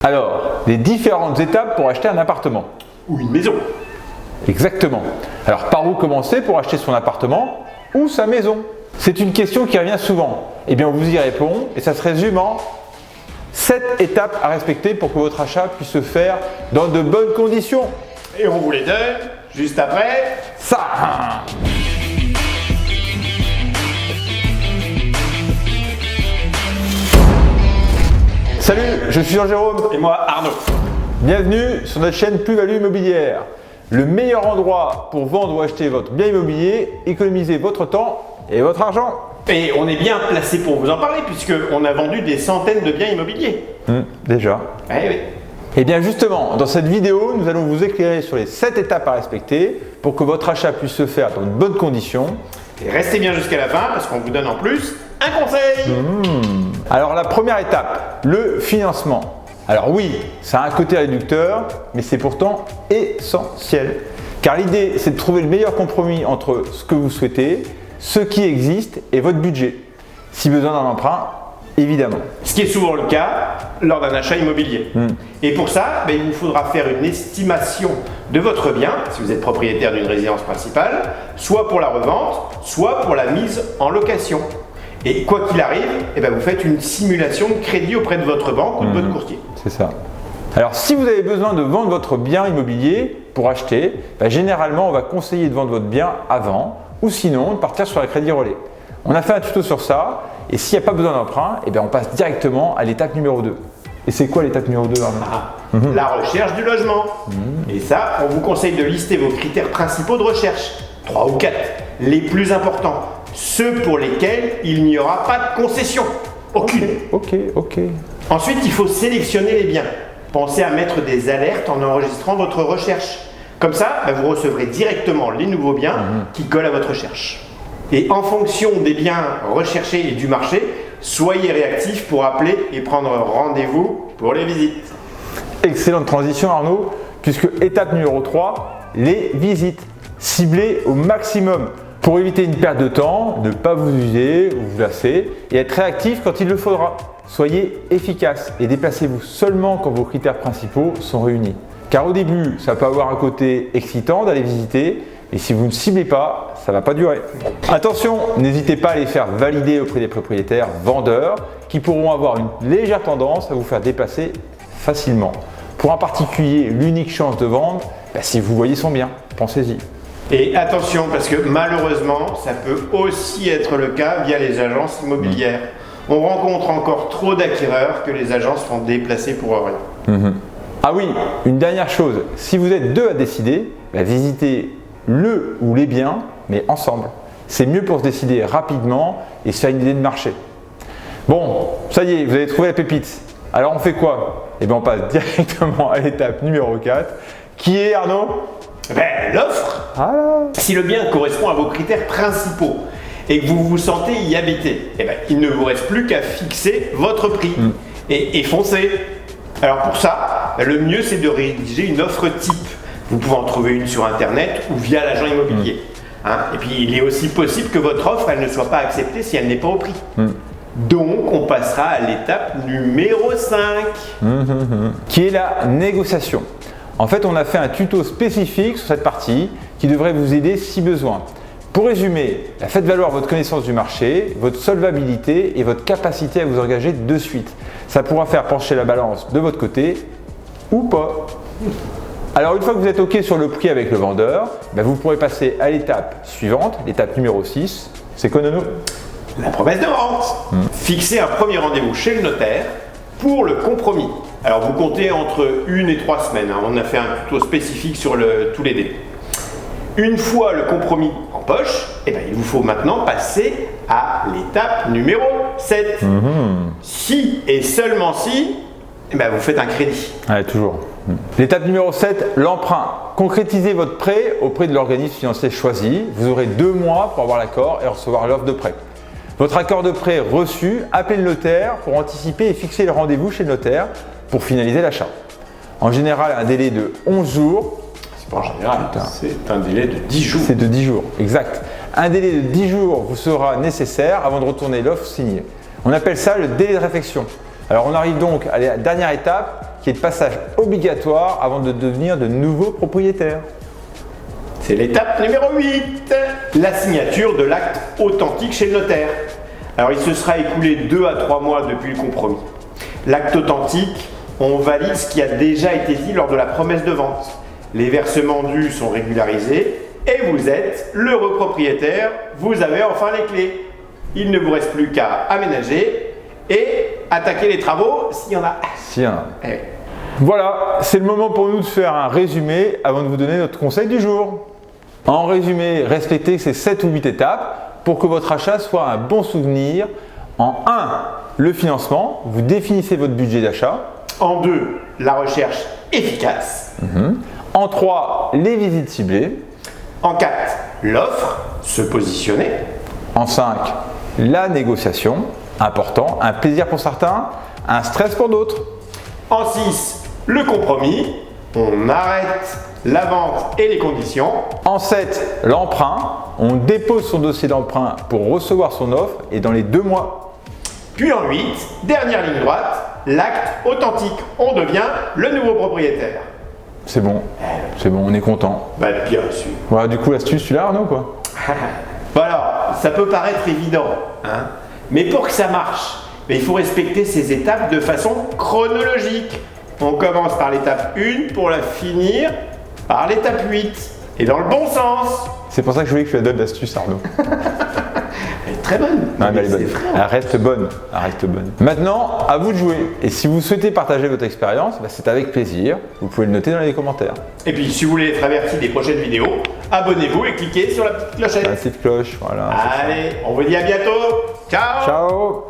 Alors, les différentes étapes pour acheter un appartement. Ou une maison. Exactement. Alors, par où commencer pour acheter son appartement ou sa maison? C'est une question qui revient souvent. Eh bien, on vous y répond et ça se résume en 7 étapes à respecter pour que votre achat puisse se faire dans de bonnes conditions. Et on vous les donne juste après ça. Salut, je suis Jean-Jérôme. Et moi, Arnaud. Bienvenue sur notre chaîne Plus-Value Immobilière. Le meilleur endroit pour vendre ou acheter votre bien immobilier, économiser votre temps et votre argent. Et on est bien placé pour vous en parler puisqu'on a vendu des centaines de biens immobiliers. Déjà. Eh oui. Et bien justement, dans cette vidéo, nous allons vous éclairer sur les 7 étapes à respecter pour que votre achat puisse se faire dans de bonnes conditions. Et restez bien jusqu'à la fin parce qu'on vous donne en plus un conseil. Alors la première étape, le financement. Alors oui, ça a un côté réducteur, mais c'est pourtant essentiel. Car l'idée, c'est de trouver le meilleur compromis entre ce que vous souhaitez, ce qui existe et votre budget. Si besoin d'un emprunt, évidemment. Ce qui est souvent le cas lors d'un achat immobilier. Et pour ça, il vous faudra faire une estimation de votre bien, si vous êtes propriétaire d'une résidence principale, soit pour la revente, soit pour la mise en location. Et quoi qu'il arrive, vous faites une simulation de crédit auprès de votre banque ou de votre courtier. C'est ça. Alors si vous avez besoin de vendre votre bien immobilier pour acheter, généralement on va conseiller de vendre votre bien avant ou sinon de partir sur un crédit relais. On a fait un tuto sur ça et s'il n'y a pas besoin d'emprunt, on passe directement à l'étape numéro 2. Et c'est quoi l'étape numéro 2, Arnaud? La recherche du logement. Et ça, on vous conseille de lister vos critères principaux de recherche. 3 ou 4, les plus importants. Ceux pour lesquels il n'y aura pas de concession. Aucune. Ok. Ensuite, il faut sélectionner les biens. Pensez à mettre des alertes en enregistrant votre recherche. Comme ça, vous recevrez directement les nouveaux biens qui collent à votre recherche. Et en fonction des biens recherchés et du marché, soyez réactifs pour appeler et prendre rendez-vous pour les visites. Excellente transition, Arnaud, puisque étape numéro 3, les visites. Ciblez au maximum pour éviter une perte de temps, ne pas vous user ou vous lasser et être réactif quand il le faudra. Soyez efficace et déplacez-vous seulement quand vos critères principaux sont réunis. Car au début, ça peut avoir un côté excitant d'aller visiter, et si vous ne ciblez pas, ça ne va pas durer. Attention, n'hésitez pas à les faire valider auprès des propriétaires vendeurs qui pourront avoir une légère tendance à vous faire dépasser facilement. Pour un particulier, l'unique chance de vendre, si vous voyez son bien, pensez-y. Et attention, parce que malheureusement, ça peut aussi être le cas via les agences immobilières. On rencontre encore trop d'acquéreurs que les agences font déplacer pour rien. Ah oui, une dernière chose, si vous êtes 2 à décider, visitez le ou les biens, mais ensemble. C'est mieux pour se décider rapidement et se faire une idée de marché. Bon, ça y est, vous avez trouvé la pépite. Alors on fait quoi? On passe directement à l'étape numéro 4, qui est, Arnaud? L'offre. Si le bien correspond à vos critères principaux et que vous vous sentez y habiter, il ne vous reste plus qu'à fixer votre prix et foncez. Alors pour ça, le mieux c'est de rédiger une offre type. Vous pouvez en trouver une sur internet ou via l'agent immobilier. Et puis il est aussi possible que votre offre elle ne soit pas acceptée si elle n'est pas au prix. Donc on passera à l'étape numéro 5. Qui est la négociation. En fait, on a fait un tuto spécifique sur cette partie qui devrait vous aider si besoin. Pour résumer, faites valoir votre connaissance du marché, votre solvabilité et votre capacité à vous engager de suite. Ça pourra faire pencher la balance de votre côté ou pas. Alors une fois que vous êtes OK sur le prix avec le vendeur, vous pourrez passer à l'étape suivante, l'étape numéro 6. C'est quoi, Nono? La promesse de vente. Fixez un premier rendez-vous chez le notaire pour le compromis. Alors vous comptez entre 1 et 3 semaines. On a fait un tuto spécifique sur tous les délais. Une fois le compromis en poche, il vous faut maintenant passer à l'étape numéro 7. Si et seulement si, vous faites un crédit. Toujours. L'étape numéro 7, l'emprunt. Concrétisez votre prêt auprès de l'organisme financier choisi. Vous aurez 2 mois pour avoir l'accord et recevoir l'offre de prêt. Votre accord de prêt reçu, appelez le notaire pour anticiper et fixer le rendez-vous chez le notaire pour finaliser l'achat. En général, un délai de 11 jours. C'est pas en général, c'est un délai de 10 jours. C'est de 10 jours, exact. Un délai de 10 jours vous sera nécessaire avant de retourner l'offre signée. On appelle ça le délai de réflexion. Alors on arrive donc à la dernière étape, qui est le passage obligatoire avant de devenir de nouveaux propriétaires. C'est l'étape numéro 8, la signature de l'acte authentique chez le notaire. Alors il se sera écoulé 2 à 3 mois depuis le compromis. L'acte authentique, on valide ce qui a déjà été dit lors de la promesse de vente. Les versements dus sont régularisés et vous êtes l'heureux propriétaire, vous avez enfin les clés. Il ne vous reste plus qu'à aménager et attaquer les travaux s'il y en a. S'il y en a. Eh oui. Voilà, c'est le moment pour nous de faire un résumé avant de vous donner notre conseil du jour. En résumé, respectez ces 7 ou 8 étapes pour que votre achat soit un bon souvenir. En 1, le financement, vous définissez votre budget d'achat. En 2, la recherche efficace. En 3, les visites ciblées. En 4, l'offre, se positionner. En 5, la négociation, important, un plaisir pour certains, un stress pour d'autres. En 6, le compromis, on arrête la vente et les conditions. En 7, l'emprunt, on dépose son dossier d'emprunt pour recevoir son offre et dans les 2 mois. Puis en 8, dernière ligne droite, l'acte authentique, on devient le nouveau propriétaire. C'est bon, on est content. Bah bien sûr. Voilà, du coup l'astuce, tu l'as Arnaud quoi? Bon alors, ça peut paraître évident, hein, mais pour que ça marche, il faut respecter ces étapes de façon chronologique. On commence par l'étape 1 pour la finir par l'étape 8. Et dans le bon sens. C'est pour ça que je voulais que tu la donnes l'astuce Arnaud. Elle est très bonne. Non, mais elle est bonne. Elle reste bonne. Elle reste bonne. Maintenant, à vous de jouer. Et si vous souhaitez partager votre expérience, c'est avec plaisir. Vous pouvez le noter dans les commentaires. Et puis, si vous voulez être averti des prochaines vidéos, abonnez-vous et cliquez sur la petite clochette. La petite cloche, voilà. Allez, on vous dit à bientôt. Ciao. Ciao.